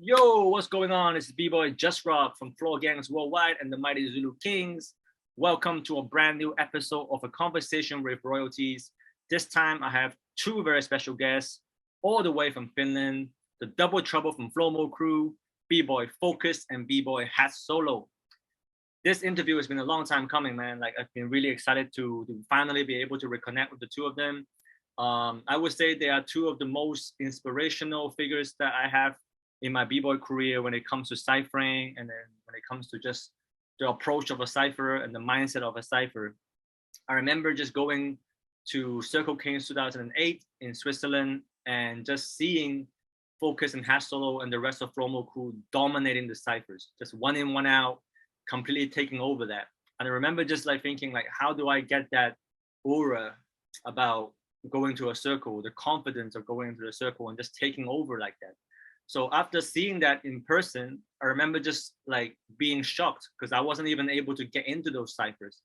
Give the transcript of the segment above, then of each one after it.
Yo, what's going on? It's B-Boy JUSTROC from Floor Gangs Worldwide and the Mighty Zulu Kingz. Welcome to a brand new episode of A Conversation with Royalties. This time I have two very special guests, all the way from Finland, the Double Trouble from Flomo crew, B-Boy Focus and B-Boy HATSOLO. This interview has been a long time coming, man. Like, I've been really excited to finally be able to reconnect with the two of them. I would say they are two of the most inspirational figures that I have in my b-boy career when it comes to ciphering, and then when it comes to just the approach of a cipher and the mindset of a cipher. I remember just going to Circle Kingz 2008 in Switzerland and just seeing Focus and HATSOLO and the rest of Flomo crew dominating the ciphers, just one in, one out, completely taking over that. And I remember just like thinking, like, how do I get that aura about going to a circle, the confidence of going into the circle and just taking over like that? So after seeing that in person, I remember just like being shocked because I wasn't even able to get into those ciphers.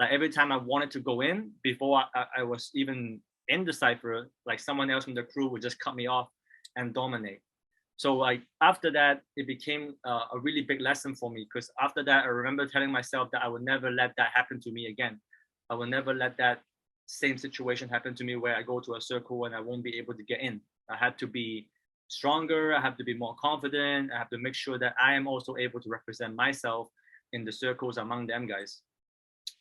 Like every time I wanted to go in, before I was even in the cipher, like someone else from the crew would just cut me off and dominate. So like after that, it became a really big lesson for me, because after that, I remember telling myself that I would never let that happen to me again. I will never let that same situation happen to me where I go to a circle and I won't be able to get in. I had to be stronger, I have to be more confident, I have to make sure that I am also able to represent myself in the circles among them guys.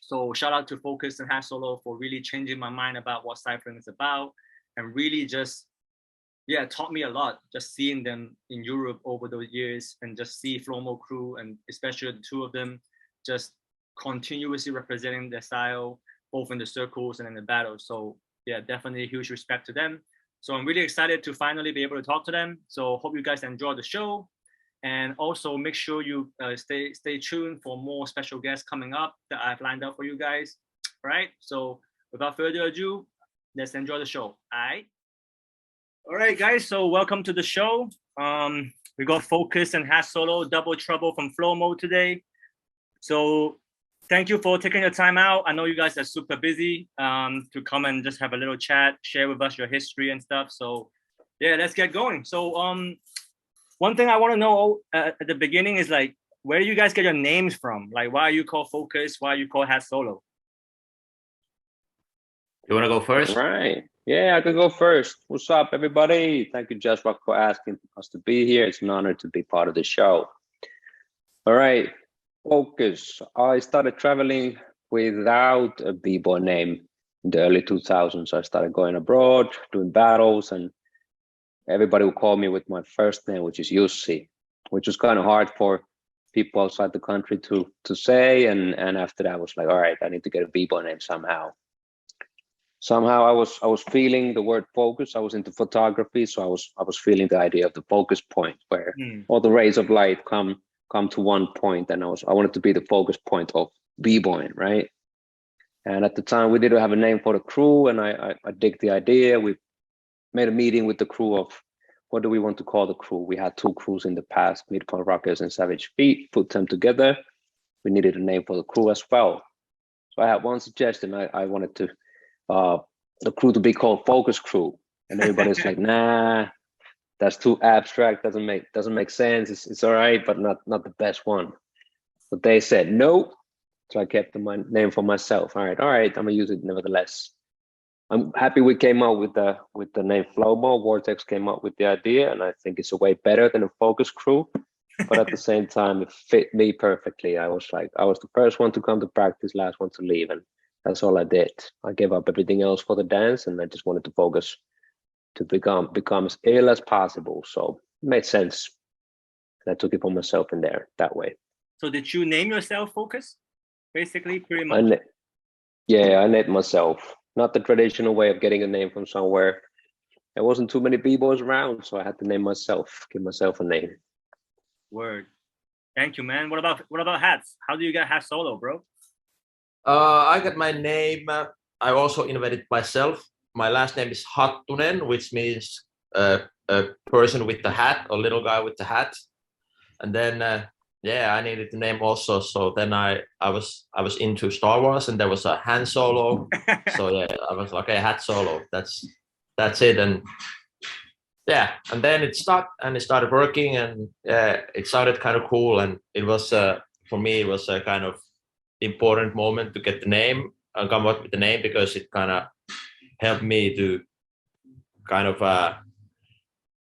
So shout out to Focus and HATSOLO for really changing my mind about what ciphering is about, and really just, yeah, taught me a lot, just seeing them in Europe over the years, and just see Flomo crew, and especially the two of them, just continuously representing their style, both in the circles and in the battles. So yeah, definitely a huge respect to them. So I'm really excited to finally be able to talk to them. So hope you guys enjoy the show, and also make sure you stay tuned for more special guests coming up that I've lined up for you guys. All right. So without further ado, let's enjoy the show. All right, guys. So welcome to the show. We got Focus and HATSOLO, Double Trouble from Flomo today. So thank you for taking your time out. I know you guys are super busy to come and just have a little chat, share with us your history and stuff. So yeah, let's get going. So one thing I want to know at the beginning is, like, where do you guys get your names from? Like, why are you called Focus? Why are you called HATSOLO? You want to go first? All right. Yeah, I can go first. What's up, everybody? Thank you, JUSTROC, for asking us to be here. It's an honor to be part of the show. All right. Focus. I started traveling without a b-boy name in the early 2000s. I started going abroad, doing battles, and everybody would call me with my first name, which is Jussi, which was kind of hard for people outside the country to say. And after that, I was like, all right, I need to get a b-boy name somehow. Somehow I was feeling the word focus. I was into photography, so I was feeling the idea of the focus point, where all the rays of light come to one point, and I wanted to be the focus point of b-boying, right? And at the time we didn't have a name for the crew, and I dig the idea. We made a meeting with the crew of what do we want to call the crew. We had two crews in the past, Midpoint Rockers and Savage Feet, put them together. We needed a name for the crew as well. So I had one suggestion. I wanted to the crew to be called Focus Crew, and everybody's like, nah, that's too abstract, doesn't make sense. It's all right, but not the best one. But they said no, so I kept my name for myself. All right, I'm gonna use it nevertheless. I'm happy we came out with the name Flomo. Vortex came up with the idea, and I think it's a way better than a Focus Crew. But at the same time, it fit me perfectly. I was the first one to come to practice, last one to leave, and that's all I did. I gave up everything else for the dance, and I just wanted to focus to become as ill as possible. So it made sense. And I took it for myself in there that way. So did you name yourself Focus? Basically, pretty much. I named myself. Not the traditional way of getting a name from somewhere. There wasn't too many b-boys around, so I had to name myself, give myself a name. Word. Thank you, man. What about hats? How do you get HATSOLO, bro? I got my name. I also invented myself. My last name is Hattunen, which means a person with the hat, a little guy with the hat. And then yeah, I needed the name also. So then I was into Star Wars, and there was a Han Solo. So yeah, I was like, okay, HATSOLO. That's it. And yeah, and then it started working, and it sounded kind of cool, and it was for me it was a kind of important moment to get the name and come up with the name, because it kind of helped me to kind of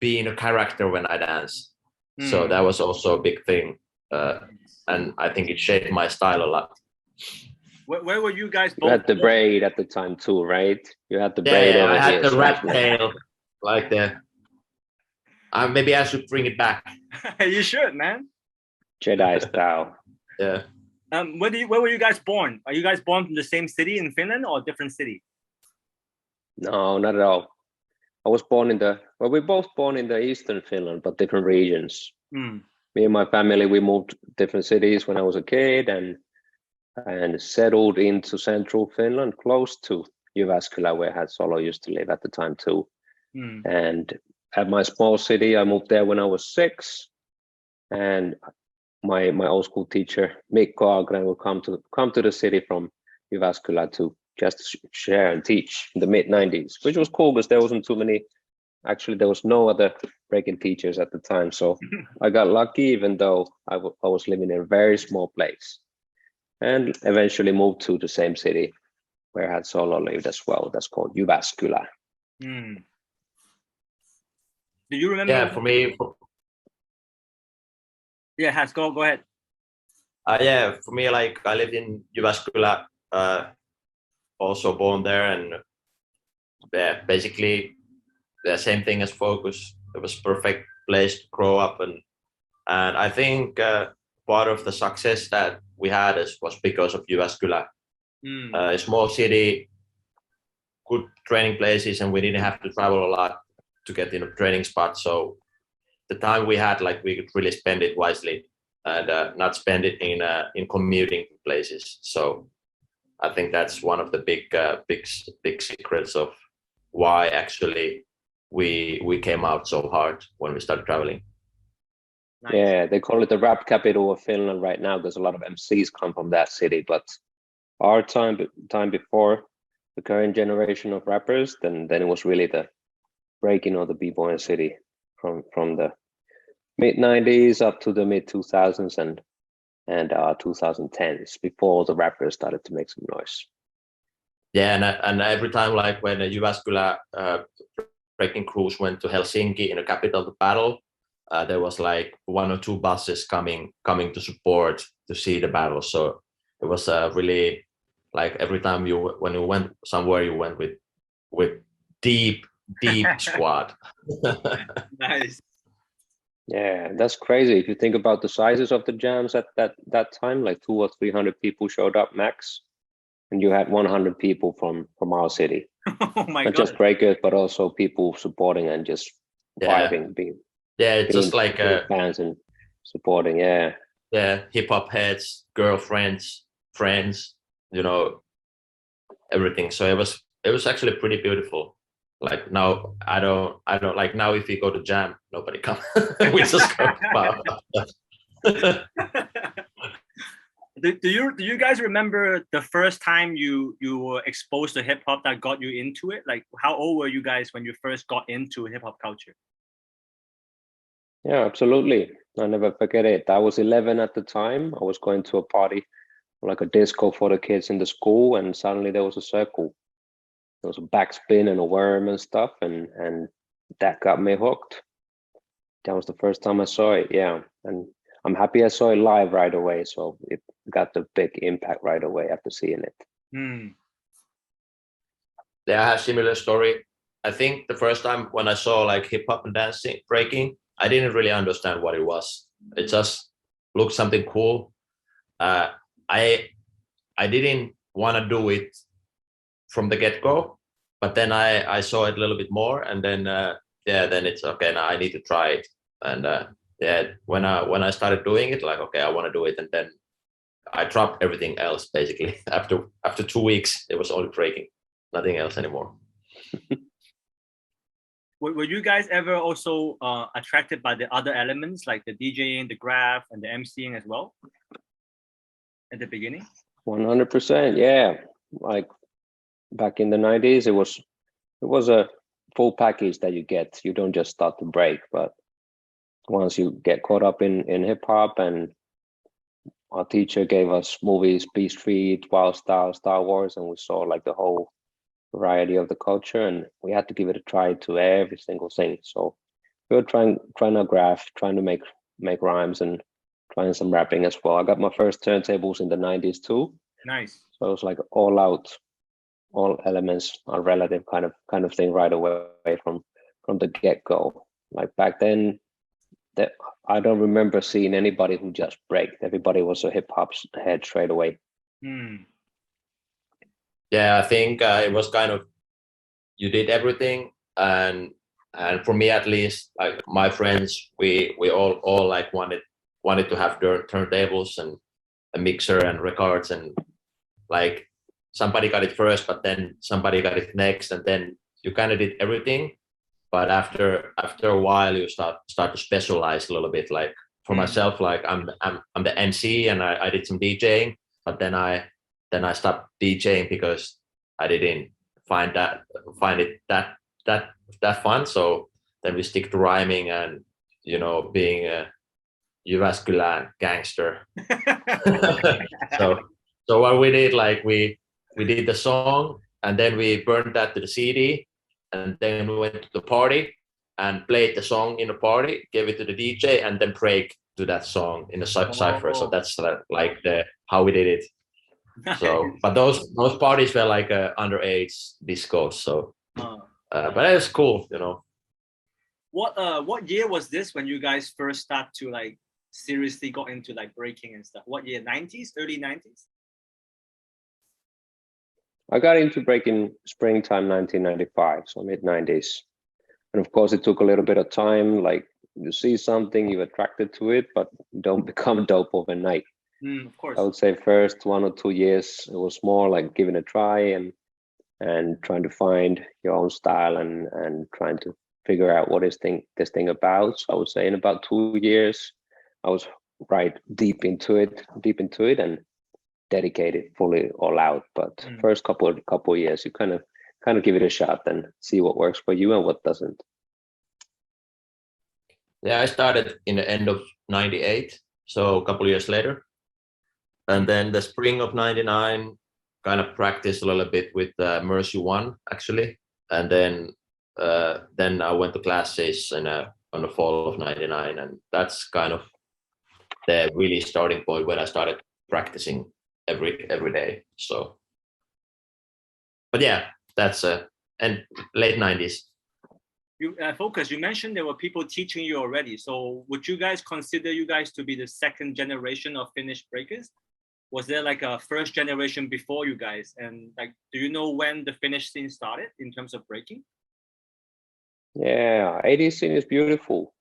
be in a character when I dance. So that was also a big thing, and I think it shaped my style a lot. Where were you guys both? You had the braid at the time too, right? You had the braid over I had here. the rat tail, like the. Maybe I should bring it back. You should, man. Jedi style. Yeah. Where were you guys born? Are you guys born from the same city in Finland or a different city? No, not at all. I was born in the, well, we both born in the eastern Finland, but different regions. Me and my family, we moved different cities when I was a kid, and settled into central Finland, close to Jyväskylä, where HATSOLO used to live at the time too. And at my small city, I moved there when I was 6, and my old school teacher Mikko Agren would come to the city from Jyväskylä to just share and teach in the mid-90s, which was cool because there wasn't too many. Actually, there was no other breaking teachers at the time, so I got lucky, even though I was living in a very small place, and eventually moved to the same city where HATSOLO lived as well. That's called Jyväskylä. Do you remember? Yeah, for me. Yeah, Hats, go ahead. Yeah, for me, like I lived in Jyväskylä, also born there, and yeah, basically the same thing as Focus. It was perfect place to grow up, and I think part of the success that we had was because of Jyväskylä. A small city, good training places, and we didn't have to travel a lot to get in a training spot. So the time we had, like, we could really spend it wisely and not spend it in commuting places. So I think that's one of the big secrets of why actually we came out so hard when we started traveling. Nice. Yeah, they call it the rap capital of Finland right now. There's a lot of MCs come from that city, but our time before the current generation of rappers, then it was really the breaking of the b-boy city from the mid-90s up to the mid-2000s and 2010s, before the rappers started to make some noise. Yeah, and every time, like when the Jyväskylä breaking crews went to Helsinki, in the capital to battle, there was like 1 or 2 buses coming to support to see the battle. So it was really like every time when you went somewhere, you went with deep squad. Nice. Yeah, that's crazy. If you think about the sizes of the jams at that time, like 200 or 300 people showed up max, and you had 100 people from our city. Oh my Not God. just breakers, but also people supporting and just vibing, being just like fans and supporting. Yeah, hip hop heads, girlfriends, friends, you know, everything. So it was actually pretty beautiful. Like now, I don't like now. If we go to jam, nobody comes. We just go. Do you guys remember the first time you were exposed to hip hop that got you into it? Like, how old were you guys when you first got into hip hop culture? Yeah, absolutely. I never forget it. I was 11 at the time. I was going to a party, like a disco for the kids in the school, and suddenly there was a circle. There was a backspin and a worm and stuff, and that got me hooked. That was the first time I saw it. Yeah, and I'm happy I saw it live right away. So it got the big impact right away after seeing it. Yeah, I have a similar story. I think the first time when I saw like hip hop and dancing, breaking, I didn't really understand what it was. It just looked something cool. I didn't want to do it from the get-go, but then I saw it a little bit more, and then then it's okay. Now I need to try it, and when I started doing it, like, okay, I want to do it, and then I dropped everything else basically. After 2 weeks, it was only breaking, nothing else anymore. Were you guys ever also attracted by the other elements, like the DJing, the graph, and the MCing as well at the beginning? 100%, yeah. Like back in the 90s, it was a full package that you get. You don't just start to break, but once you get caught up in hip hop, and our teacher gave us movies, Beat Street, Wild Style, Star Wars, and we saw like the whole variety of the culture, and we had to give it a try to every single thing. So we were trying to graph, trying to make rhymes, and trying some rapping as well. I got my first turntables in the 90s too. Nice. So it was like all out, all elements are relative kind of thing right away from the get-go. Like back then, that I don't remember seeing anybody who just breaked. Everybody was a hip hop head straight away. Yeah, I think it was kind of, you did everything, and for me at least, like my friends, we all like wanted to have turntables and a mixer and records, and like somebody got it first, but then somebody got it next, and then you kind of did everything. But after a while, you start to specialize a little bit. Like for myself, like I'm the MC, and I did some DJing, but then I stopped DJing because I didn't find it that fun. So then we stick to rhyming and, you know, being a Jyväskylän gangster. so what we did, like we did the song, and then we burned that to the CD. And then we went to the party and played the song in the party, gave it to the DJ, and then break to that song in the Cypher. So that's like how we did it. So, but those parties were like underage discos. So, but it was cool, you know. What year was this when you guys first start to like seriously got into like breaking and stuff? What year? 90s, early 90s? I got into breaking springtime 1995, so mid-90s. And of course, it took a little bit of time. Like you see something, you're attracted to it, but you don't become dope overnight. Of course. I would say first 1 or 2 years, it was more like giving it a try and trying to find your own style and trying to figure out what is this thing about. So I would say in about 2 years, I was right deep into it and dedicated fully all out. But first couple of years, you kind of give it a shot and see what works for you and what doesn't. Yeah, I started in the end of 98, so a couple of years later. And then the spring of 99, kind of practiced a little bit with Mercy One, actually. And then I went to classes on the fall of 99. And that's kind of the really starting point when I started practicing every day. So, but yeah, that's and late 90s. You Focus, you mentioned there were people teaching you already. So would you guys consider you guys to be the second generation of Finnish breakers? Was there like a first generation before you guys? And like, do you know when the Finnish scene started in terms of breaking? Yeah, 80s scene is beautiful.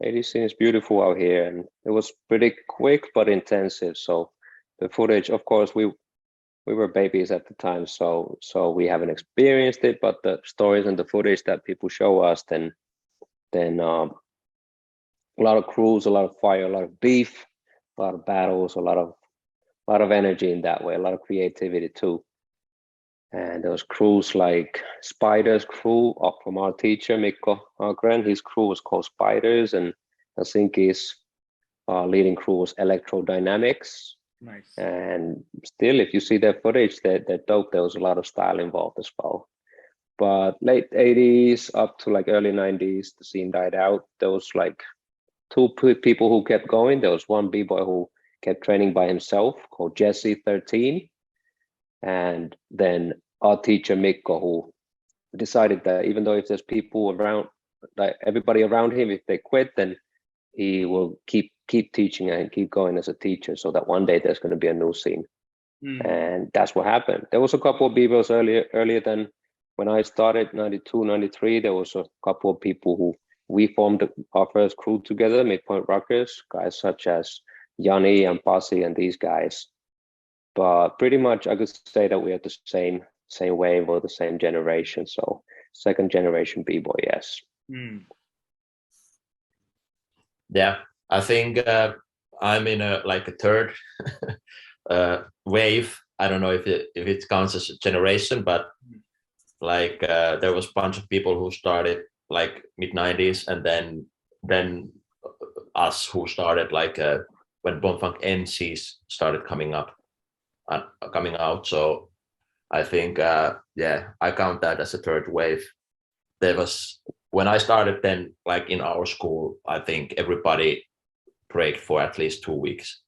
80s scene is beautiful out here, and it was pretty quick but intensive. So the footage, of course, we were babies at the time, so we haven't experienced it, but the stories and the footage that people show us, then a lot of crews, a lot of fire, a lot of beef, a lot of battles, a lot of energy in that way, a lot of creativity too. And those crews like Spider's crew up from our teacher Mikko Agren, his crew was called Spiders, and Helsinki's leading crew was Electrodynamics. Nice. And still, if you see their footage, they're dope. There was a lot of style involved as well. But late 80s up to like early 90s, the scene died out. There was like two people who kept going. There was one b-boy who kept training by himself called Jesse 13. And then our teacher Mikko, who decided that even though if there's people around, like everybody around him, if they quit, then he will keep teaching and keep going as a teacher, so that one day there's going to be a new scene. And that's what happened. There was a couple of b-boys earlier than when I started, 92, 93. There was a couple of people who we formed our first crew together, Midpoint Rockers, guys such as Yanni and Pasi and these guys. But pretty much I could say that we are the same wave or the same generation. So second generation b-boy, yes. Yeah, I think I'm in a third wave. I don't know if it counts as a generation, but like there was a bunch of people who started like mid-90s, and then us who started like when Bonfunk MCs started coming out. So I think yeah, I count that as a third wave. There was, when I started then, like in our school, I think everybody break for at least 2 weeks.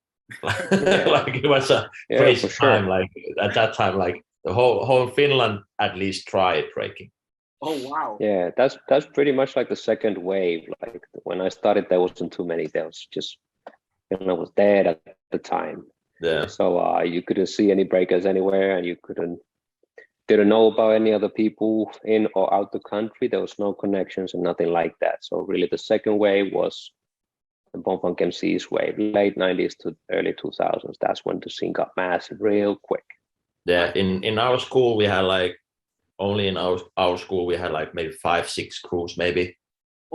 Like it was a crazy time. Like at that time, like the whole Finland at least tried breaking. Oh wow. Yeah, that's pretty much like the second wave. Like when I started, there wasn't too many. There was just, you know, was dead at the time. Yeah. So you couldn't see any breakers anywhere, and you didn't know about any other people in or out the country. There was no connections and nothing like that. So really the second wave was the Bonfunk MCs wave, late 90s to early 2000s. That's when the scene got massive real quick. Yeah, in our school we had like, only in our school we had like maybe 5-6 crews maybe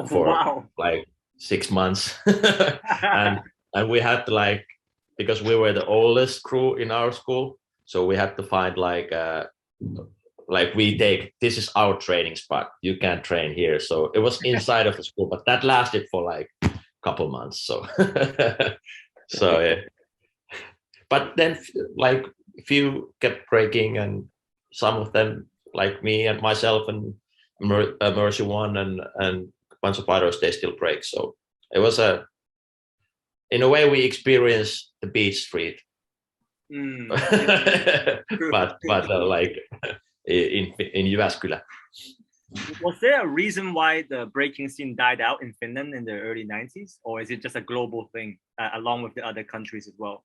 for like 6 months. and we had to, like, because we were the oldest crew in our school, so we had to find like this is our training spot, you can't train here. So it was inside of the school, but that lasted for like a couple months. So so yeah. But then like a few kept breaking, and some of them, like me and myself and Mercy One and a bunch of others, they still break. So it was in a way we experienced the beach street. but like in Jyväskylä. Was there a reason why the breaking scene died out in Finland in the early 90s, or is it just a global thing along with the other countries as well?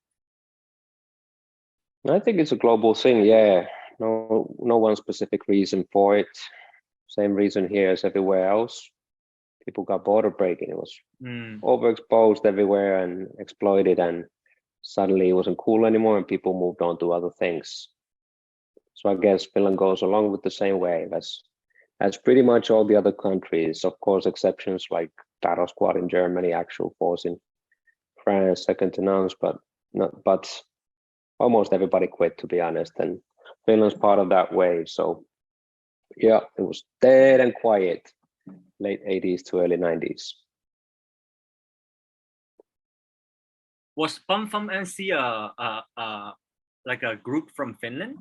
I think it's a global thing. Yeah, no one specific reason for it. Same reason here as everywhere else. People got bored of breaking. It was overexposed everywhere and exploited, and suddenly it wasn't cool anymore, and people moved on to other things. So I guess Finland goes along with the same way as pretty much all the other countries. Of course, exceptions like Taro Squad in Germany, Actual Force in France, second to none, but almost everybody quit, to be honest, and Finland's part of that wave. So yeah, it was dead and quiet late 80s to early 90s. Was Bonfunk MC like a group from Finland?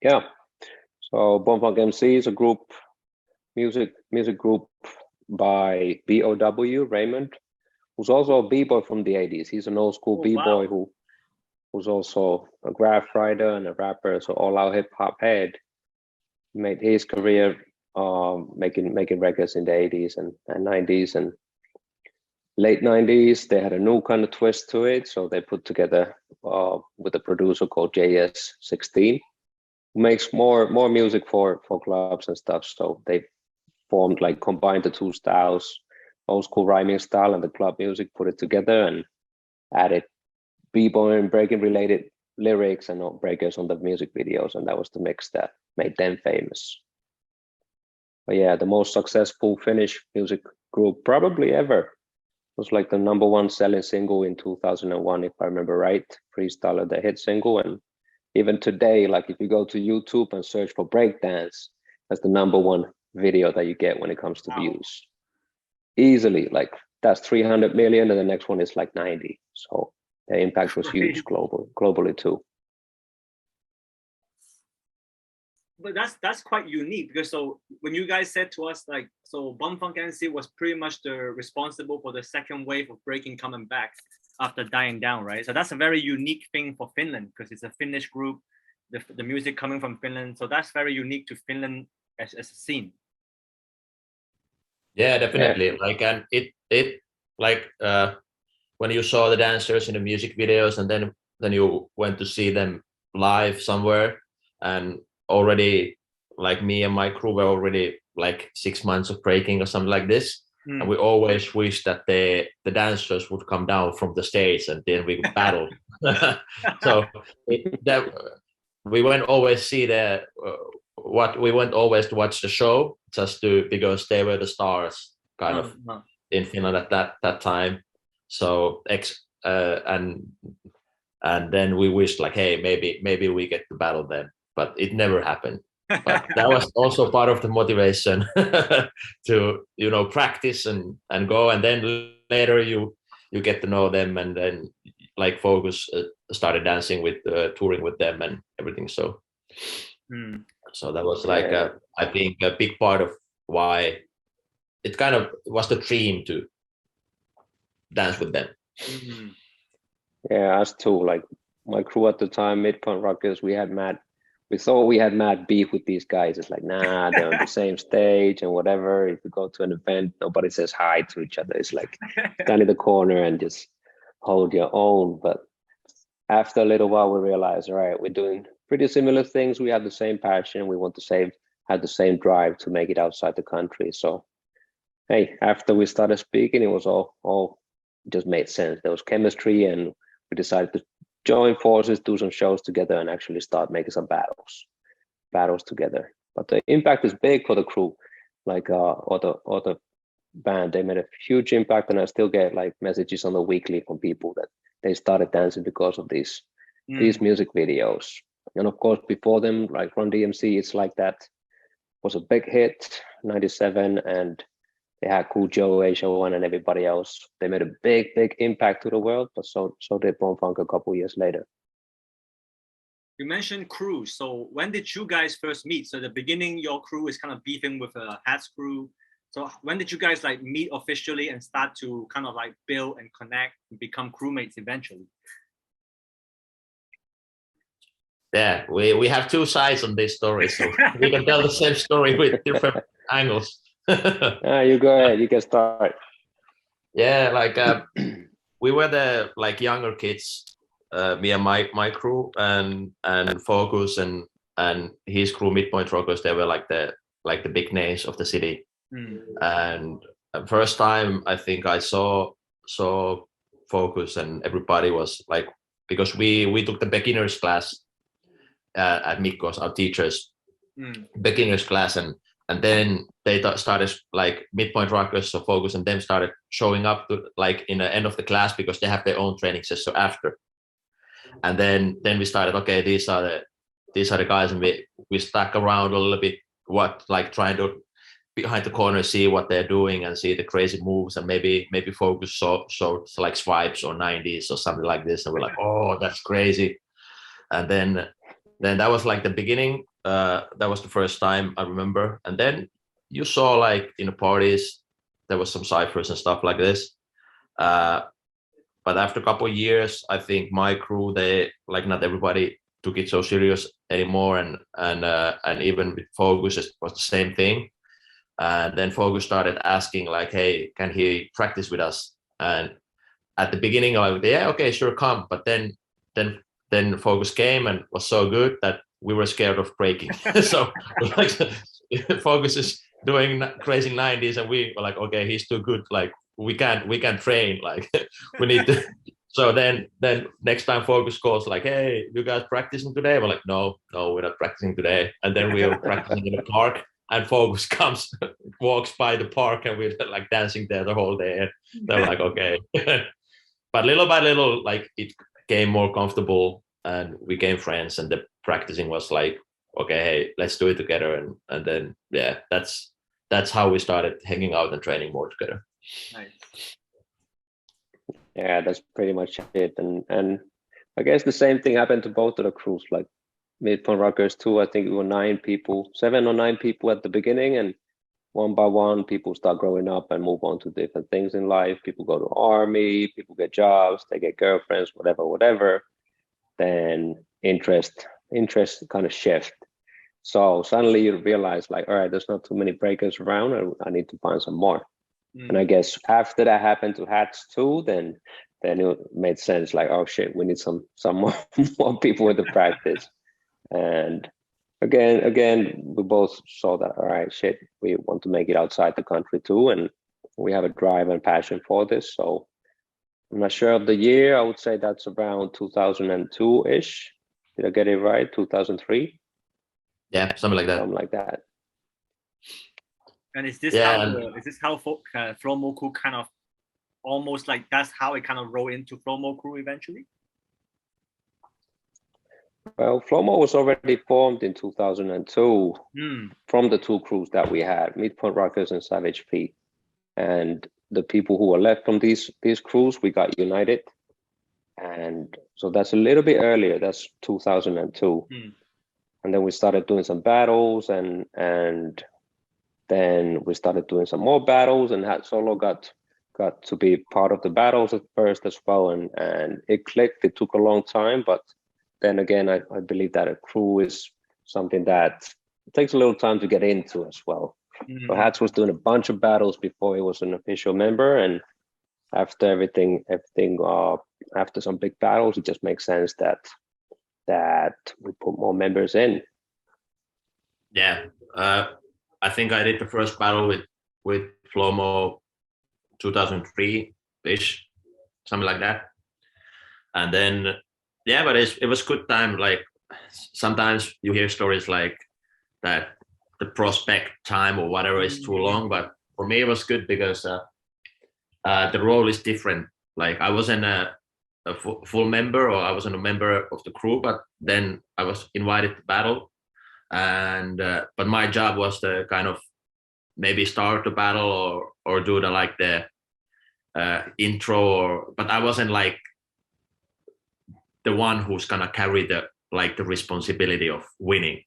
Yeah, so Bonfire Games is a group, music group by BOW Raymond, who's also a b-boy from the 80s. He's an old school b-boy who's also a graph writer and a rapper, so all out hip hop head. He made his career making records in the 80s and 90s, and late 90s they had a new kind of twist to it, so they put together with a producer called JS16, who makes more music for clubs and stuff. So they formed, like, combined the two styles, old school rhyming style and the club music, put it together and added b-boy and breaking related lyrics and breakers on the music videos, and that was the mix that made them famous. But yeah, the most successful Finnish music group probably ever. It was like the #1 selling single in 2001, if I remember right. Freestyle, the hit single. And even today, like if you go to YouTube and search for breakdance, that's the #1 video that you get when it comes to views. Easily, like that's 300 million, and the next one is like 90. So the impact was huge globally too. But that's quite unique, because so when you guys said to us, like, so Bonfunk MC was pretty much responsible for the second wave of breaking coming back after dying down, right? So that's a very unique thing for Finland, because it's a Finnish group, the music coming from Finland. So that's very unique to Finland as a scene. Yeah, definitely. Yeah. Like, and it like when you saw the dancers in the music videos, and then you went to see them live somewhere, and already, like, me and my crew were already like 6 months of breaking or something like this. And we always wished that the dancers would come down from the stage and then we could battle. So we went always see we went always to watch the show, just because they were the stars kind of in Finland at that time. So and then we wished, like, hey, maybe we get to battle them. but it never happened. But that was also part of the motivation to, you know, practice and go, and then later you get to know them, and then like Focus started dancing with touring with them and everything. So so that was like I think a big part of why it kind of was the dream to dance with them. Yeah, us too. Like my crew at the time, Midpoint Rockers, we thought we had mad beef with these guys. It's like, nah, they're on the same stage and whatever. If we go to an event, nobody says hi to each other. It's like stand in the corner and just hold your own. But after a little while, we realized, all right, we're doing pretty similar things. We have the same passion. We want to have the same drive to make it outside the country. So, hey, after we started speaking, it was all just made sense. There was chemistry, and we decided to join forces, do some shows together, and actually start making some battles together. But the impact is big for the crew. Like other band, they made a huge impact, and I still get like messages on the weekly from people that they started dancing because of these music videos. And of course, before them, like Run DMC, It's Like That was a big hit, 97, and they had Cool Joe, Asia One, and everybody else. They made a big impact to the world, but so did Bonfire a couple years later. You mentioned crew. So when did you guys first meet? So at the beginning, your crew is kind of beefing with Hat's crew. So when did you guys like meet officially and start to kind of like build and connect and become crewmates eventually? Yeah, we have two sides on this story, so we can tell the same story with different angles. You go ahead, you can start. Yeah, like we were the like younger kids, me and my crew, and Focus and his crew, Midpoint Rockers. They were like the big names of the city. And first time I think I saw Focus, and everybody was like, because we took the beginners class at Mikko's, our teachers, beginners class, and then they started like Midpoint Rockers, so Focus and them started showing up to like in the end of the class because they have their own training session after. And then we started, okay, these are the guys, and we stuck around a little bit, trying to behind the corner see what they're doing and see the crazy moves, and maybe Focus so like swipes or 90s or something like this, and we're like, oh, that's crazy. And then that was like the beginning. That was the first time I remember. And then you saw like in the parties there was some ciphers and stuff like this, but after a couple of years, I think my crew, they like, not everybody took it so serious anymore, and even with Focus it was the same thing. And then Focus started asking like, hey, can he practice with us? And at the beginning I was like, yeah, okay, sure, come. But then Focus came and was so good that we were scared of breaking. So like Focus is doing crazy 90s, and we were like, okay, he's too good, like we can't train, like we need to. So then next time Focus calls like, hey, you guys practicing today? We're like, no, we're not practicing today. And then we were practicing in the park, and Focus comes, walks by the park, and we're like dancing there the whole day. And they're like, okay. But little by little, like it became more comfortable, and we became friends, and the practicing was like, okay, hey, let's do it together. And then yeah, that's how we started hanging out and training more together. Nice. Yeah, that's pretty much it. And I guess the same thing happened to both of the crews. Like Midpoint Rockers too, I think we were 7 or 9 people at the beginning, and one by one people start growing up and move on to different things in life. People go to army, people get jobs, they get girlfriends, whatever. Then interest kind of shift. So suddenly you realize like, all right, there's not too many breakers around, I need to find some more. And I guess after that happened to Hats too, then it made sense, like, oh shit, we need some more people with the practice. And again, we both saw that, all right, shit, we want to make it outside the country too, and we have a drive and passion for this. So I'm not sure of the year. I would say that's around 2002-ish. Did I get it right? 2003? Yeah, something like that. Something like that. And is this how Flomo kind of almost like that's how it kind of rolled into Flomo Crew eventually? Well, Flomo was already formed in 2002 from the two crews that we had, Midpoint Rockers and Savage P. And the people who were left from these crews, we got united. And so that's a little bit earlier, that's 2002. And then we started doing some battles and then we started doing some more battles, and HATSOLO got to be part of the battles at first as well. And it clicked, it took a long time, but then again, I believe that a crew is something that takes a little time to get into as well. So Hats was doing a bunch of battles before he was an official member, and after everything, after some big battles, it just makes sense that we put more members in. Yeah, I think I did the first battle with Flomo 2003-ish, something like that. And then, yeah, but it was good time. Like sometimes you hear stories like that the prospect time or whatever is too long, but for me it was good because the role is different. Like I wasn't a full member, or I wasn't a member of the crew, but then I was invited to battle, and but my job was to kind of maybe start the battle or do the intro, but I wasn't like the one who's gonna carry the responsibility of winning.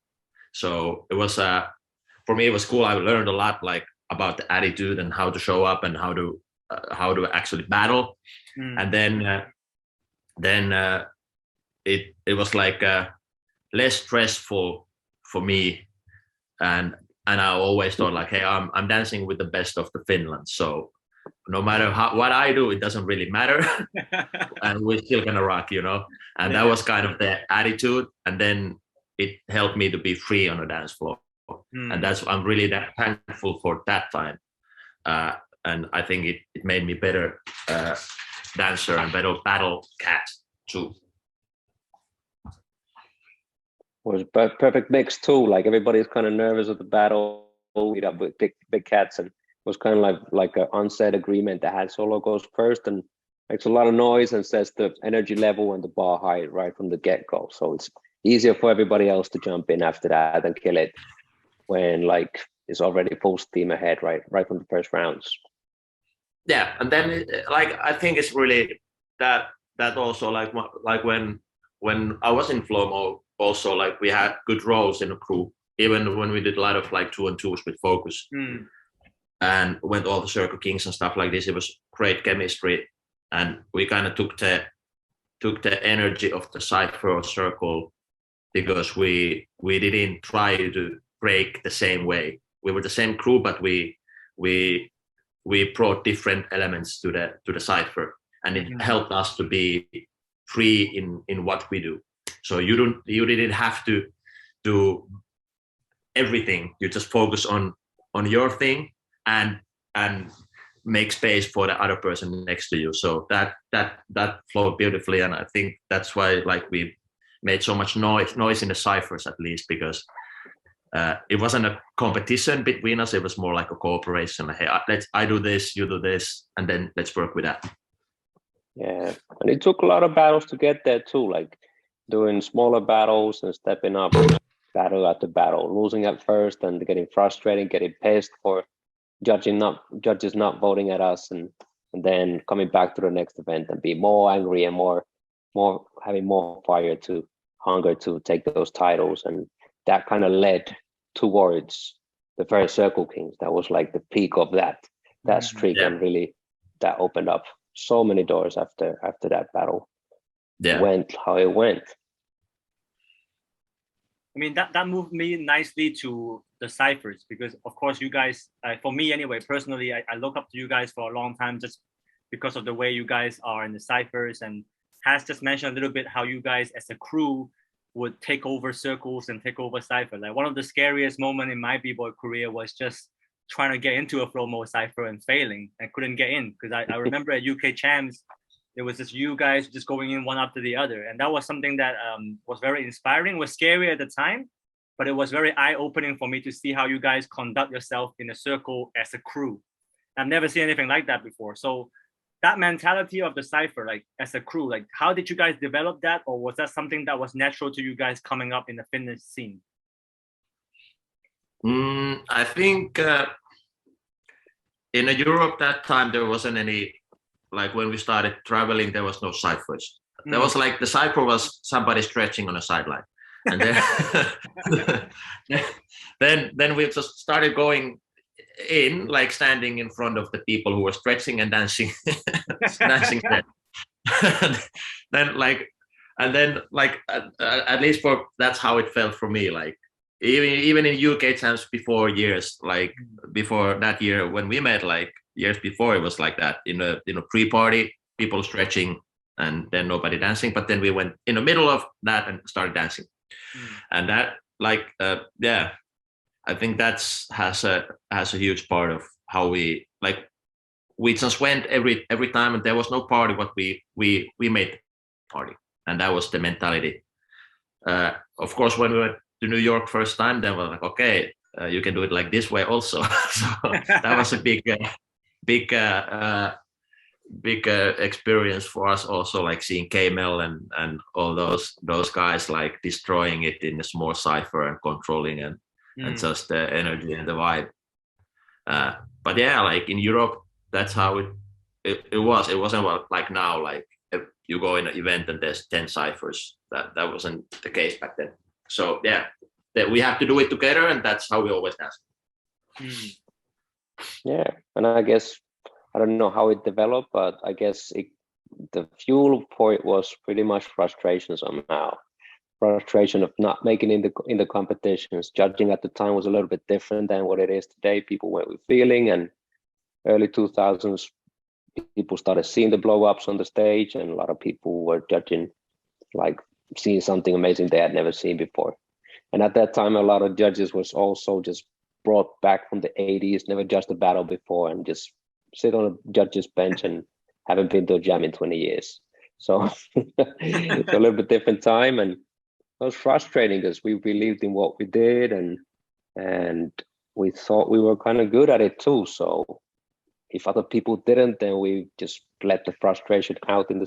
So it was for me it was cool. I learned a lot like about the attitude and how to show up and how to actually battle. And then it was like less stressful for me, and I always thought like, hey, I'm dancing with the best of the Finland, so no matter what I do, it doesn't really matter. And we're still gonna rock, you know. And that was kind of the attitude, and then it helped me to be free on the dance floor. And I'm really thankful for that time, and I think it made me better dancer and better battle cat too. Was perfect mix too. Like everybody's kind of nervous at the battle, meet up with big cats, and it was kind of like an unsaid agreement that HATSOLO goes first and makes a lot of noise and sets the energy level and the bar height right from the get-go. So it's easier for everybody else to jump in after that and kill it when like it's already full steam ahead right from the first rounds. Yeah, and then like I think it's really that also like when I was in Flomo also, like we had good roles in the crew, even when we did a lot of like 2-on-2s with focus and went all the circle kings and stuff like this. It was great chemistry, and we kind of took the energy of the Cypher or circle because we didn't try to break the same way. We were the same crew, but we brought different elements to the Cypher, and it helped us to be free in what we do. So you didn't have to do everything. You just focus on your thing and make space for the other person next to you. So that flowed beautifully, and I think that's why like we made so much noise in the ciphers, at least, because it wasn't a competition between us. It was more like a cooperation. Hey, I do this, you do this, and then let's work with that. Yeah, and it took a lot of battles to get there too, like doing smaller battles and stepping up battle after battle, losing at first and getting frustrated, getting pissed for judges not voting at us, and then coming back to the next event and be more angry and more having more fire to hunger to take those titles. And that kind of led towards the first Circle Kings. That was like the peak of that streak, and really that opened up so many doors after that battle. Went how it went. I mean, that moved me nicely to the ciphers, because of course you guys, for me anyway, personally, I look up to you guys for a long time just because of the way you guys are in the ciphers. And Has just mentioned a little bit how you guys as a crew would take over circles and take over cipher. Like one of the scariest moments in my b-boy career was just trying to get into a Flomo cipher and failing and couldn't get in, because I remember at UK Champs, it was just you guys just going in one after the other. And that was something that was very inspiring, was scary at the time, but it was very eye-opening for me to see how you guys conduct yourself in a circle as a crew. I've never seen anything like that before. So that mentality of the Cypher, like as a crew, like how did you guys develop that, or was that something that was natural to you guys coming up in the Finnish scene? I think in Europe that time there wasn't any, like when we started traveling, there was no ciphers. There was like the cipher was somebody stretching on a sideline, and then we just started going in, like standing in front of the people who were stretching and dancing, dancing there. At least for that's how it felt for me. Like even in UK times before years, like before that year when we met, like years before, it was like that in a pre-party, people stretching and then nobody dancing. But then we went in the middle of that and started dancing, and that I think that's has a huge part of how we just went every time, and there was no party but we made party, and that was the mentality. Of course, when we went to New York first time, then we're like, okay, you can do it like this way also. So that was a big experience for us also, like seeing K-Mel and all those guys like destroying it in a small cipher and controlling and just the energy and the vibe. But yeah, like in Europe, that's how it was. It wasn't like now, like if you go in an event and there's 10 ciphers. That wasn't the case back then. So yeah, that we have to do it together, and that's how we always dance. Yeah, and I guess I don't know how it developed, but I guess the fuel point was pretty much frustration somehow. Frustration of not making in the competitions. Judging at the time was a little bit different than what it is today. People went with feeling, and early 2000s, people started seeing the blow-ups on the stage, and a lot of people were judging, like seeing something amazing they had never seen before. And at that time, a lot of judges was also just brought back from the 80s, never judged a battle before, and just sit on a judge's bench and haven't been to a jam in 20 years. So it's a little bit different time, and it was frustrating because we believed in what we did, and we thought we were kind of good at it too. So if other people didn't, then we just let the frustration out in the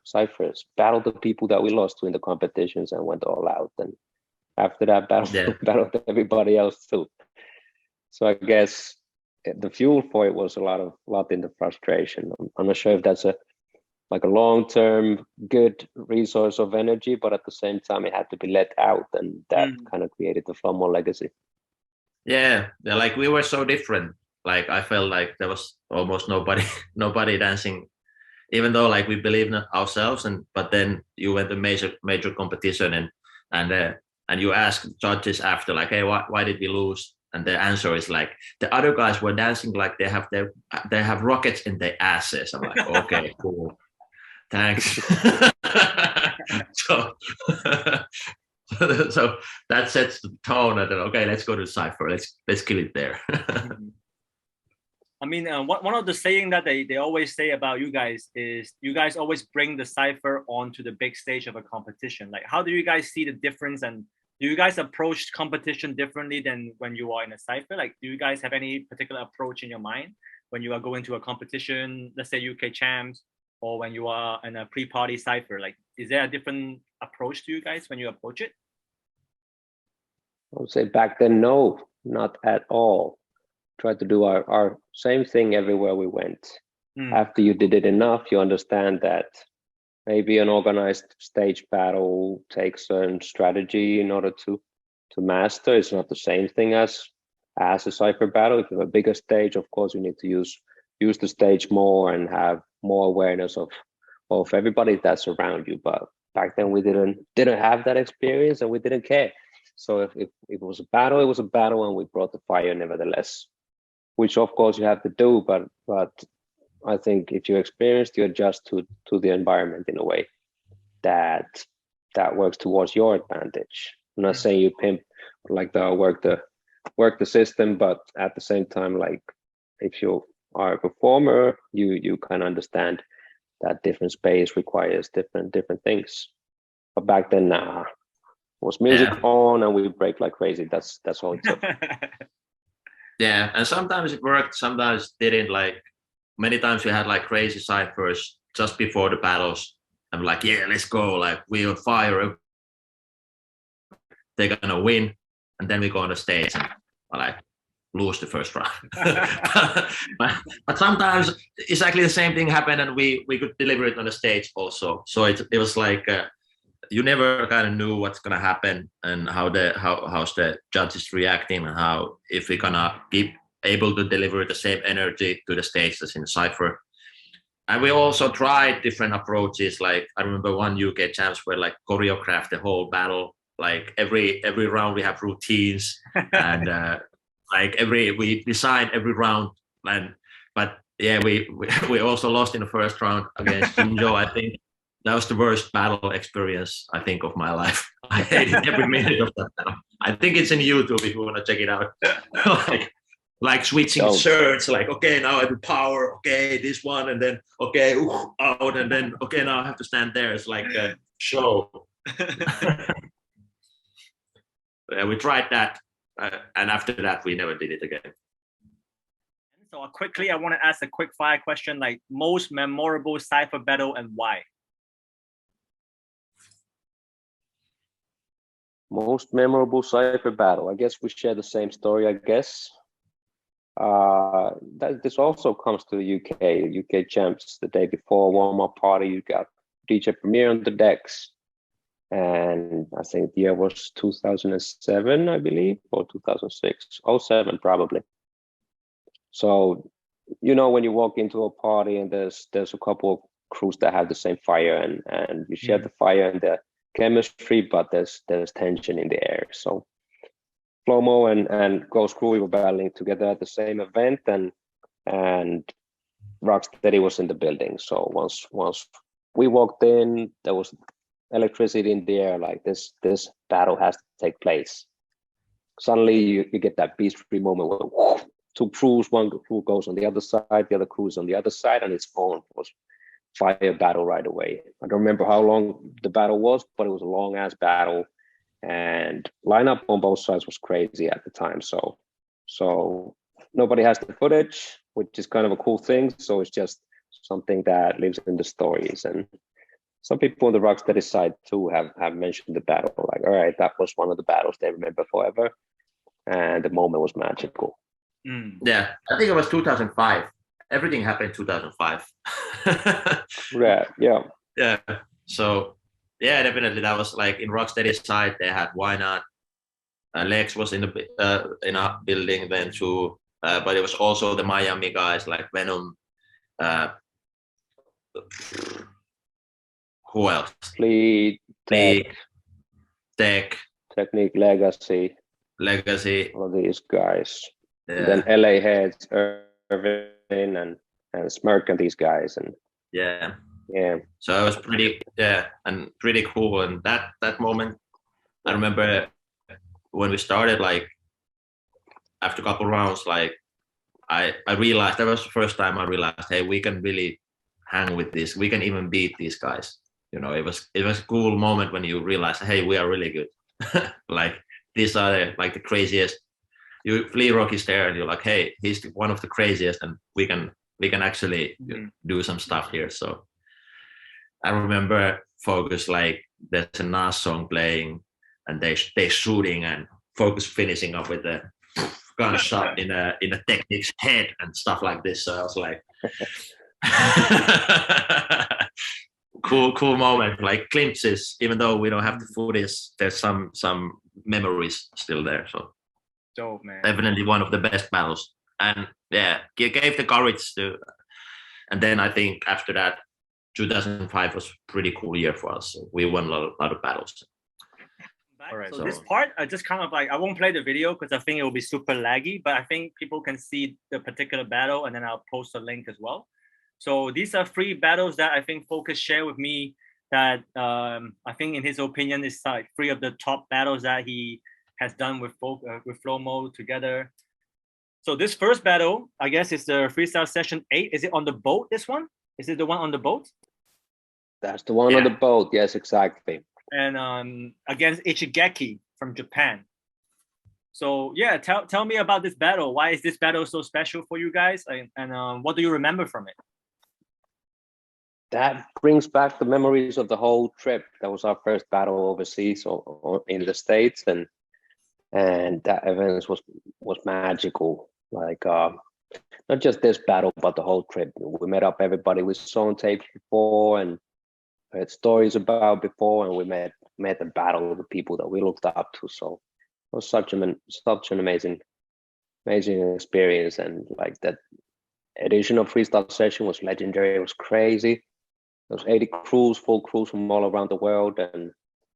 ciphers, battled the people that we lost to in the competitions, and went all out. And after that, battled everybody else too. So I guess the fuel for it was a lot in the frustration. I'm not sure if that's a long-term good resource of energy, but at the same time it had to be let out, and that kind of created the FOMO legacy. Yeah, like we were so different. Like I felt like there was almost nobody dancing, even though like we believed in ourselves. But then you went to major competition and you ask judges after, like, hey, why did we lose? And the answer is like, the other guys were dancing like they have rockets in their asses. I'm like, okay, cool, thanks. So that sets the tone. And then, okay, let's go to Cypher. Let's kill it there. I mean, one of the saying that they always say about you guys is you guys always bring the Cypher onto the big stage of a competition. Like, how do you guys see the difference, and do you guys approach competition differently than when you are in a Cypher? Like, do you guys have any particular approach in your mind when you are going to a competition, let's say UK Champs, or when you are in a pre-party Cypher? Like, is there a different approach to you guys when you approach it? I would say back then, no, not at all. Tried to do our same thing everywhere we went. After you did it enough, you understand that maybe an organized stage battle takes certain strategy in order to master. It's not the same thing as a Cypher battle. If you have a bigger stage, of course, you need to use the stage more and have more awareness of everybody that's around you. But back then we didn't have that experience, and we didn't care. So if it was a battle, it was a battle, and we brought the fire nevertheless, which of course you have to do. But I think if you're experienced, you adjust to the environment in a way that works towards your advantage. I'm not saying you pimp like work the system, but at the same time, like if you are a performer, you can understand that different space requires different things. But back then, was music on, and we break like crazy. That's all it took. Yeah, and sometimes it worked, sometimes it didn't. Like many times we had like crazy ciphers just before the battles. I'm like, yeah, let's go. Like we're on fire. They're gonna win, and then we go on the stage and like lose the first round. but sometimes exactly the same thing happened, and we could deliver it on the stage also. So it was like you never kind of knew what's gonna happen and how's the judges reacting, and how if we're gonna keep able to deliver the same energy to the stage as in Cypher. And we also tried different approaches. Like I remember one UK champs where like choreographed the whole battle. Like every round we have routines and like we designed every round. But yeah, we also lost in the first round against Jinjo. I think that was the worst battle experience I think of my life. I hated every minute of that battle. I think it's in YouTube if you want to check it out. like switching shirts, like okay, now I do power, okay, this one, and then okay, out, and then okay, now I have to stand there. It's like a show. We tried that, and after that, we never did it again. So quickly, I want to ask a quick fire question, like most memorable Cypher battle and why? Most memorable Cypher battle. I guess we share the same story, I guess. This also comes to the UK champs the day before warm-up party. You got DJ Premier on the decks. And I think the year was 2007, I believe, or 2006, 07 probably. So, you know, when you walk into a party and there's a couple of crews that have the same fire and you share the fire and the chemistry, but there's tension in the air. So Flomo and Ghost Crew, we were battling together at the same event, and Rocksteady was in the building. So once we walked in, there was electricity in the air, like this battle has to take place. Suddenly you get that beast free moment where whoosh, two crews, one crew goes on the other side, the other crew is on the other side, and it's on was fire battle right away. I don't remember how long the battle was, but it was a long ass battle, and lineup on both sides was crazy at the time. So nobody has the footage, which is kind of a cool thing. So it's just something that lives in the stories. And some people on the Rocksteady side too have mentioned the battle, like, all right, that was one of the battles they remember forever, and the moment was magical. Yeah, I think it was 2005. Everything happened in 2005. Yeah. So yeah, definitely that was like in Rocksteady's side they had Why Not. Lex was in a building then too, but it was also the Miami guys like Venom. Who else? Fleet, Tech, Technique, Legacy, all these guys. Yeah. And then LA Heads, Irvin, and Smirk, and these guys, and yeah. So it was pretty cool. And that moment, I remember when we started, like after a couple rounds, like I realized that was the first time I realized, hey, we can really hang with this. We can even beat these guys. You know, it was a cool moment when you realize, hey, we are really good. Like these are the craziest. Flea Rock is there, and you're like, hey, he's one of the craziest, and we can actually do some stuff here. So I remember Focus, like there's a Nas song playing, and they shooting, and Focus finishing up with a gunshot in a Technique's head and stuff like this. So I was like. cool moment, like glimpses, even though we don't have the footage, there's some memories still there. So dope, man. Definitely one of the best battles, and yeah, gave the courage to. And then I think after that 2005 was pretty cool year for us. So we won a lot of battles. All right, so this part I just kind of like, I won't play the video because I think it will be super laggy, but I think people can see the particular battle, and then I'll post a link as well. So these are 3 battles that I think Focus shared with me that I think in his opinion is like 3 of the top battles that he has done with Flomo together. So this first battle, I guess, is the Freestyle Session 8. Is it on the boat, this one? Is it the one on the boat? That's the one on the boat, yes, exactly. And against Ichigeki from Japan. So yeah, tell me about this battle. Why is this battle so special for you guys? And what do you remember from it? That brings back the memories of the whole trip. That was our first battle overseas or in the States, and that event was magical. Like not just this battle, but the whole trip. We met up everybody we saw on tape before and heard stories about before, and we met the battle of the people that we looked up to. So it was such an amazing experience, and like that edition of Freestyle Session was legendary. It was crazy. There was 80 crews, full crews from all around the world, and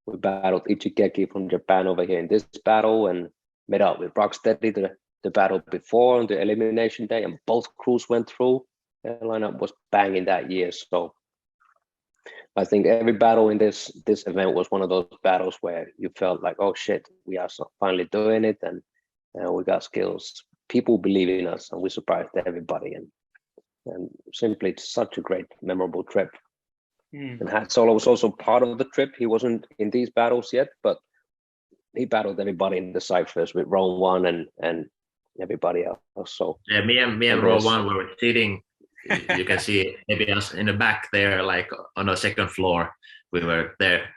we battled ICHIGEKI from Japan over here in this battle, and met up with Rocksteady the battle before on the elimination day, and both crews went through. The lineup was banging that year. So I think every battle in this event was one of those battles where you felt like, oh shit, we are finally doing it, and we got skills. People believe in us, and we surprised everybody, and simply such a great, memorable trip. And HATSOLO was also part of the trip. He wasn't in these battles yet, but he battled everybody in the ciphers with Row 1 and everybody else. So yeah, me and Row 1 we were sitting. You can see maybe us in the back there, like on the second floor. We were there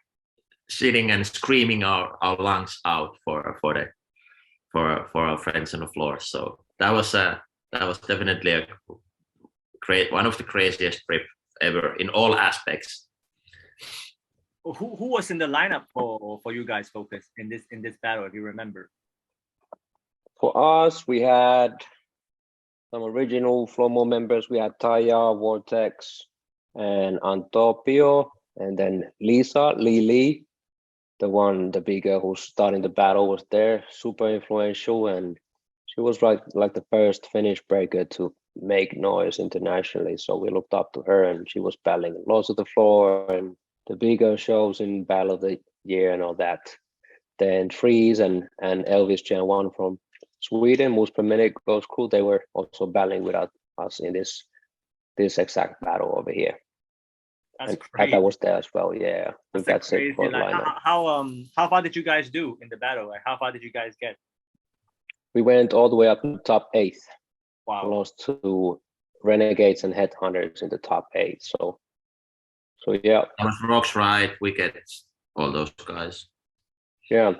sitting and screaming our lungs out for our friends on the floor. So that was definitely one of the craziest trips ever in all aspects. Who was in the lineup for you guys focus in this battle, if you remember? For us, we had some original Flomo members. We had Taya, Vortex, and Antopio, and then Lily, the big girl who's starting the battle, was there, super influential, and she was like the first Finnish breaker to make noise internationally. So we looked up to her, and she was battling lots of the floor and the bigger shows in Battle of the Year and all that. Then Freeze and Elvis Gen 1 from Sweden, most per minute goes crew, they were also battling with us in this exact battle over here. That's and crazy. Kata was there as well. Yeah, I think that's it for like, how far did you guys do in the battle? Like, how far did you guys get? We went all the way up to the top 8. Wow. Lost to Renegades and Headhunters in the top 8. So yeah. That was Rock's right, Wicked, all those guys. Yeah.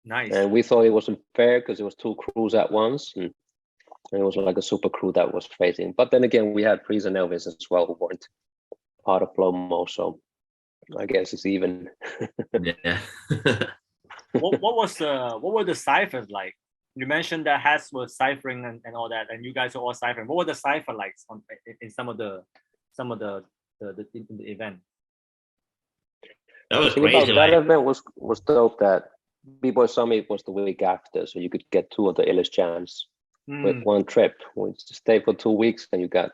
Nice. And we thought it wasn't fair because it was 2 crews at once, and it was like a super crew that was facing. But then again, we had Freeze and Elvis as well, who weren't part of Flomo, so I guess it's even. Yeah. what were the ciphers like? You mentioned that Hats was ciphering and all that, and you guys are all ciphering. What were the cipher likes in some of the event? That was crazy. That event was dope. That B-Boy Summit was the week after, so you could get 2 of the illest jams with one trip. We stay for 2 weeks, and you get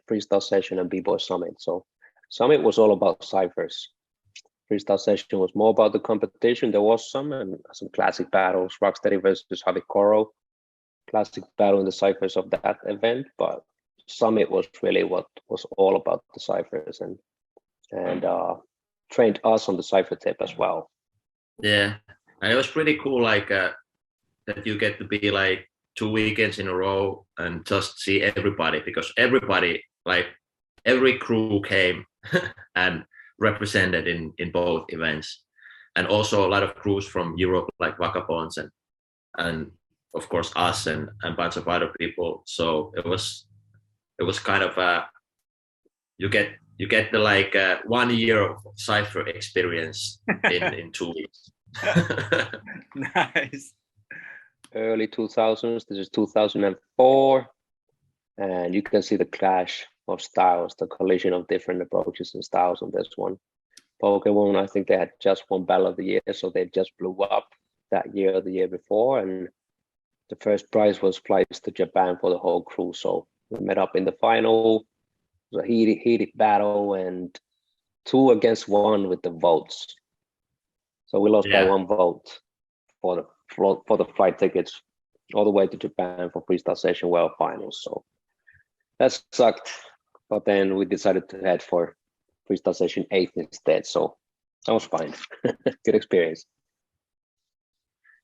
Freestyle Session and B-Boy Summit. So Summit was all about ciphers. Freestyle Session was more about the competition. There was some classic battles, Rocksteady versus Havikoro, classic battle in the ciphers of that event. But Summit was really what was all about the ciphers and trained us on the cipher tape as well. Yeah, and it was pretty cool, like that you get to be like 2 weekends in a row and just see everybody, because everybody, like every crew came and represented in both events, and also a lot of crews from Europe, like Vagabonds and of course us and a bunch of other people. So it was kind of you get the like 1 year of cipher experience in 2 weeks. Nice. Early 2000s. This is 2004, and you can see the clash of styles, the collision of different approaches and styles on this one. Pokemon, I think they had just won Battle of the Year, so they just blew up that year or the year before, and the first prize was flights to Japan for the whole crew. So we met up in the final. It was a heated battle, and 2 against 1 with the votes. So we lost by 1 vote for the flight tickets all the way to Japan for Freestyle Session World Finals. So that sucked. But then we decided to head for Freestyle Session 8 instead. So that was fine. Good experience.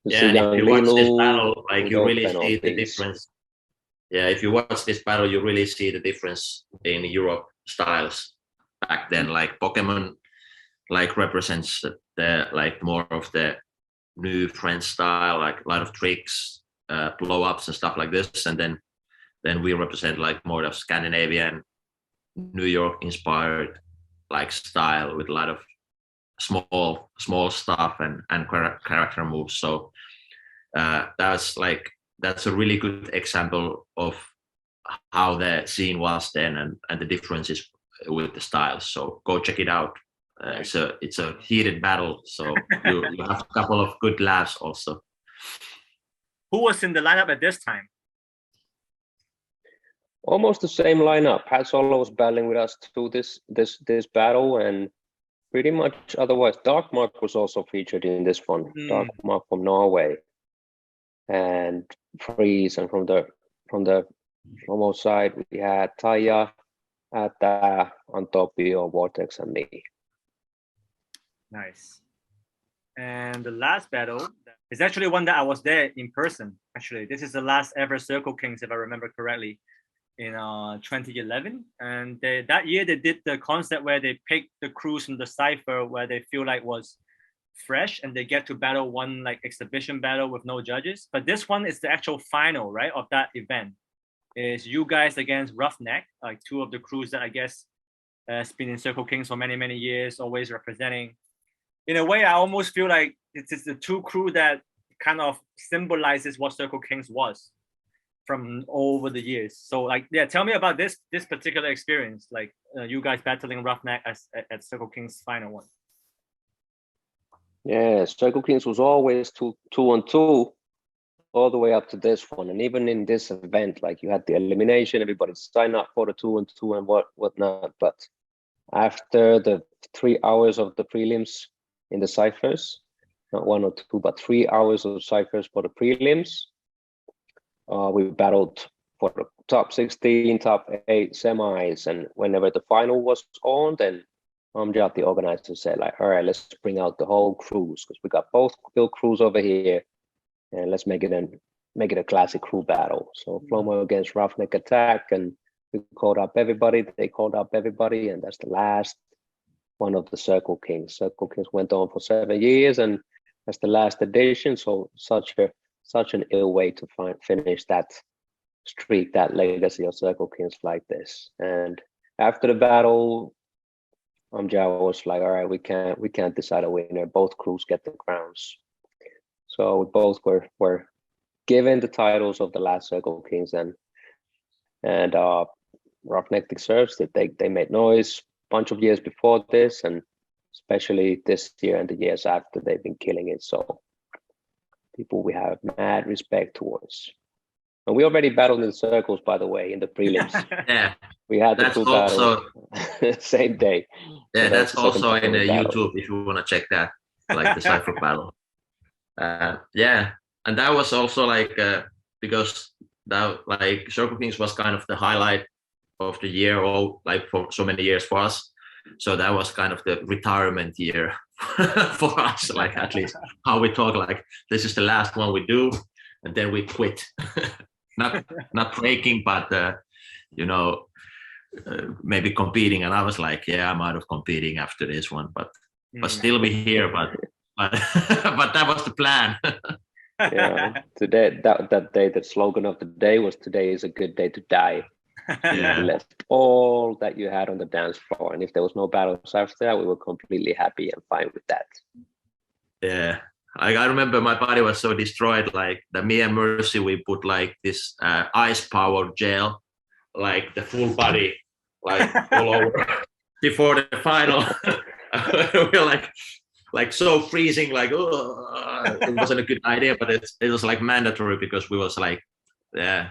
Yeah, and if you watch this battle, like you really see the penalties. difference. Yeah, if you watch this battle, you really see the difference in Europe styles back then. Like Pokemon, like represents the like more of the new French style, like a lot of tricks, blow ups and stuff like this, and then we represent like more of Scandinavian, New York inspired like style with a lot of small stuff and character moves. So that's a really good example of how the scene was then and the differences with the styles. So go check it out. It's a heated battle, so you have a couple of good laughs also. Who was in the lineup at this time? Almost the same lineup. HATSOLO was battling with us through this battle, and pretty much otherwise. Dark Mark was also featured in this one. Dark Mark from Norway, and Freeze, and from the Flomo side we had Taya, Ata, Antopio, Vortex, and me. Nice. And the last battle is actually one that I was there in person. Actually, this is the last ever Circle Kings, if I remember correctly, in 2011. And that year they did the concept where they picked the crews from the Cypher where they feel like was fresh, and they get to battle one like exhibition battle with no judges. But this one is the actual final, right, of that event. Is you guys against RUFFNECK, like two of the crews that I guess has been in Circle Kings for many years, always representing. In a way, I almost feel like it's the two crew that kind of symbolizes what Circle Kings was from over the years. So like, yeah, tell me about this particular experience, like you guys battling RUFFNECK at Circle Kings final one. Yeah, Circle Kings was always two on two all the way up to this one. And even in this event, like you had the elimination, everybody signed up for the 2 on 2 and whatnot. But after the 3 hours of the prelims in the ciphers, not 1 or 2, but 3 hours of ciphers for the prelims, we battled for the top 16, top 8 semis. And whenever the final was on, then Amjad, the organizer, said like, all right, let's bring out the whole crews, because we got both build crews over here, and let's make it a classic crew battle. So Flomo against RUFFNECK attack, and we called up everybody, they called up everybody, and that's the last one of the Circle Kings. Circle Kings went on for 7 years, and that's the last edition. So such an ill way to finish that streak, that legacy of Circle Kings like this. And after the battle, Amjad was like, all right, we can't decide a winner. Both crews get the crowns. So we both were given the titles of the last Circle Kings, and RUFFNECK deserves it. They made noise a bunch of years before this, and especially this year and the years after, they've been killing it. So people we have mad respect towards. And we already battled in circles, by the way, in the prelims. Yeah, we had that's the two also battles same day. Yeah, so that's also in the battle. YouTube if you want to check that, like the Cypher battle. Yeah, and that was also like because that like Circle Kings was kind of the highlight of the year, all like for so many years for us. So that was kind of the retirement year for us, like at least how we talk, like this is the last one we do, and then we quit. not breaking, but you know, maybe competing. And I was like, yeah, I'm out of competing after this one, but still be here. But but that was the plan. Yeah, today that day, the slogan of the day was "Today is a good day to die." Yeah. You left all that you had on the dance floor, and if there was no battles after that, we were completely happy and fine with that. Yeah, I remember my body was so destroyed, like that me and Mercy, we put like this ice powered gel, like the full body, like all over before the final. We were like so freezing, like it wasn't a good idea, but it was like mandatory because we was like, yeah,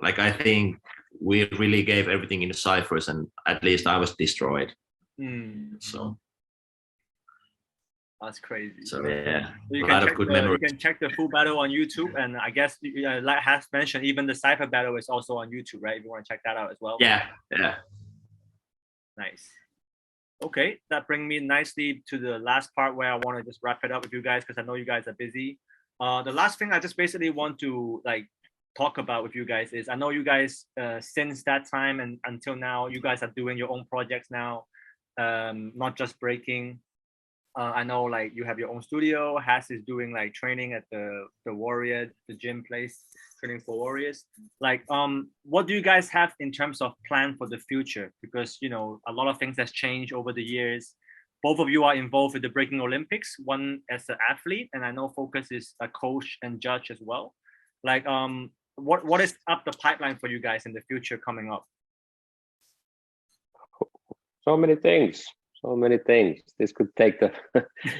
like I think we really gave everything in the ciphers, and at least I was destroyed. So that's crazy. So yeah, you a lot of good memories. You can check the full battle on YouTube, and I guess like has mentioned, even the Cypher battle is also on YouTube, right? If you want to check that out as well. Yeah. Nice. Okay, that brings me nicely to the last part where I want to just wrap it up with you guys, because I know you guys are busy. The last thing I just basically want to like talk about with you guys is I know you guys since that time and until now you guys are doing your own projects now, not just breaking. I know like you have your own studio. Has is doing like training at the Warrior, the gym place, training for warriors. Like, what do you guys have in terms of plan for the future? Because you know a lot of things has changed over the years. Both of you are involved with the Breaking Olympics. One as an athlete, and I know Focus is a coach and judge as well. Like, what is up the pipeline for you guys in the future coming up? So many things. So many things. This could take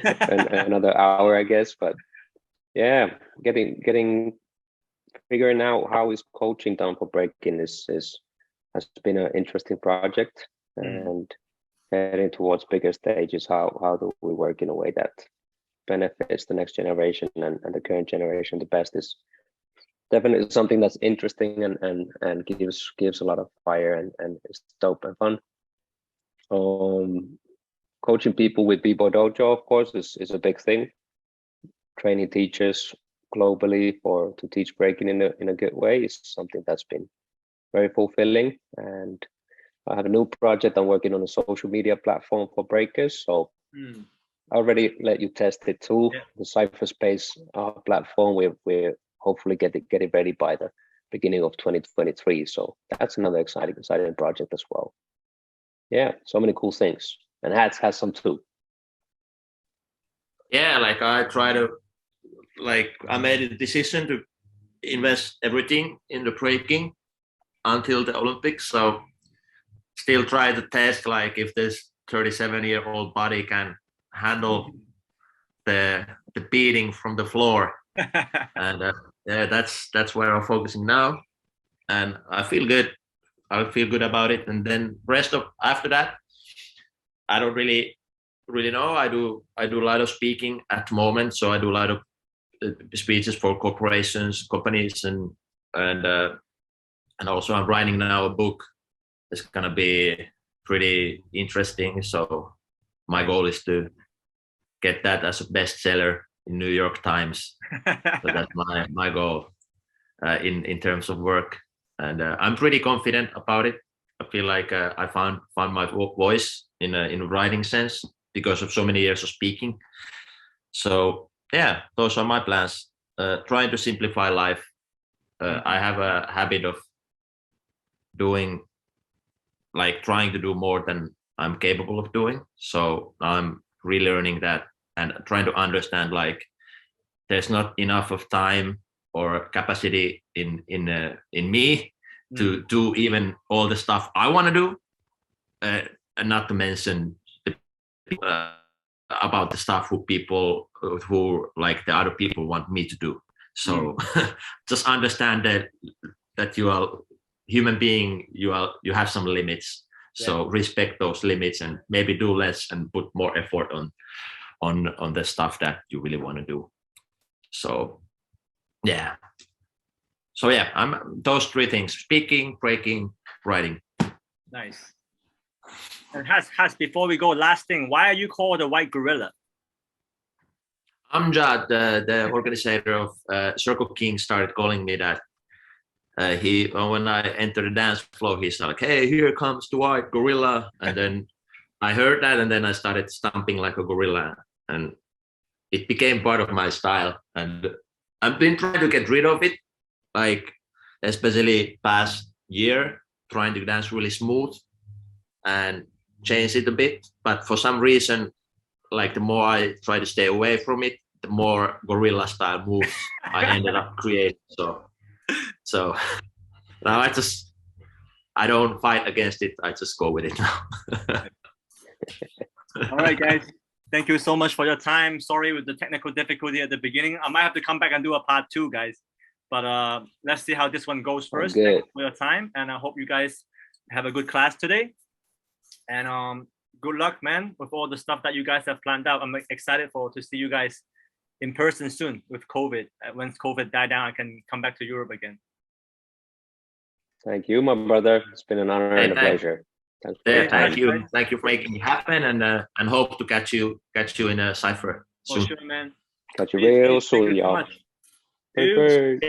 another hour, I guess. But yeah, figuring out how is coaching done for breaking has been an interesting project, and heading towards bigger stages. How do we work in a way that benefits the next generation and the current generation the best is definitely something that's interesting and gives a lot of fire and is dope and fun. Coaching people with B-Boy Dojo, of course, is a big thing. Training teachers globally to teach breaking in a good way is something that's been very fulfilling. And I have a new project I'm working on, a social media platform for breakers. So I already let you test it too. Yeah. The Cypher Space platform. We're hopefully get it ready by the beginning of 2023. So that's another exciting project as well. Yeah, so many cool things. And Hats has some too. Yeah, like I made a decision to invest everything in the breaking until the Olympics. So still try to test like if this 37-year-old body can handle the beating from the floor. And yeah, that's where I'm focusing now. And I feel good. I feel good about it. And then after that, I don't really know. I do a lot of speaking at the moment. So I do a lot of speeches for corporations, companies, and also I'm writing now a book. It's gonna be pretty interesting. So my goal is to get that as a bestseller in New York Times. So that's my goal in terms of work, and I'm pretty confident about it. I feel like I found my voice in a writing sense because of so many years of speaking. So yeah, those are my plans. Trying to simplify life. I have a habit of trying to do more than I'm capable of doing. So I'm relearning that and trying to understand like there's not enough of time or capacity in me to do even all the stuff I want to do, and not to mention about the stuff who like the other people want me to do. So just understand that you are human being, you have some limits. So respect those limits and maybe do less and put more effort on the stuff that you really want to do. So yeah. So yeah, I'm those three things: speaking, breaking, writing. Nice. And Has before we go, last thing, why are you called the White Gorilla? Amjad, the organizer of Circle King, started calling me that. When I entered the dance floor, he's like, "Hey, here comes the White Gorilla," and then I heard that, and then I started stomping like a gorilla, and it became part of my style. And I've been trying to get rid of it, like especially past year, trying to dance really smooth and change it a bit. But for some reason, like the more I try to stay away from it, the more gorilla style moves I ended up creating. So now I don't fight against it. I just go with it now. All right, guys. Thank you so much for your time. Sorry with the technical difficulty at the beginning. I might have to come back and do a part 2, guys. But let's see how this one goes first. Thank you for your time, and I hope you guys have a good class today. And good luck, man, with all the stuff that you guys have planned out. I'm excited to see you guys in person soon with COVID. Once COVID died down, I can come back to Europe again. Thank you, my brother. It's been an honor and a pleasure. Thanks for your time. Thank you for making it happen, and hope to catch you in a Cypher soon. For sure, man. Catch you real soon, y'all. Paper.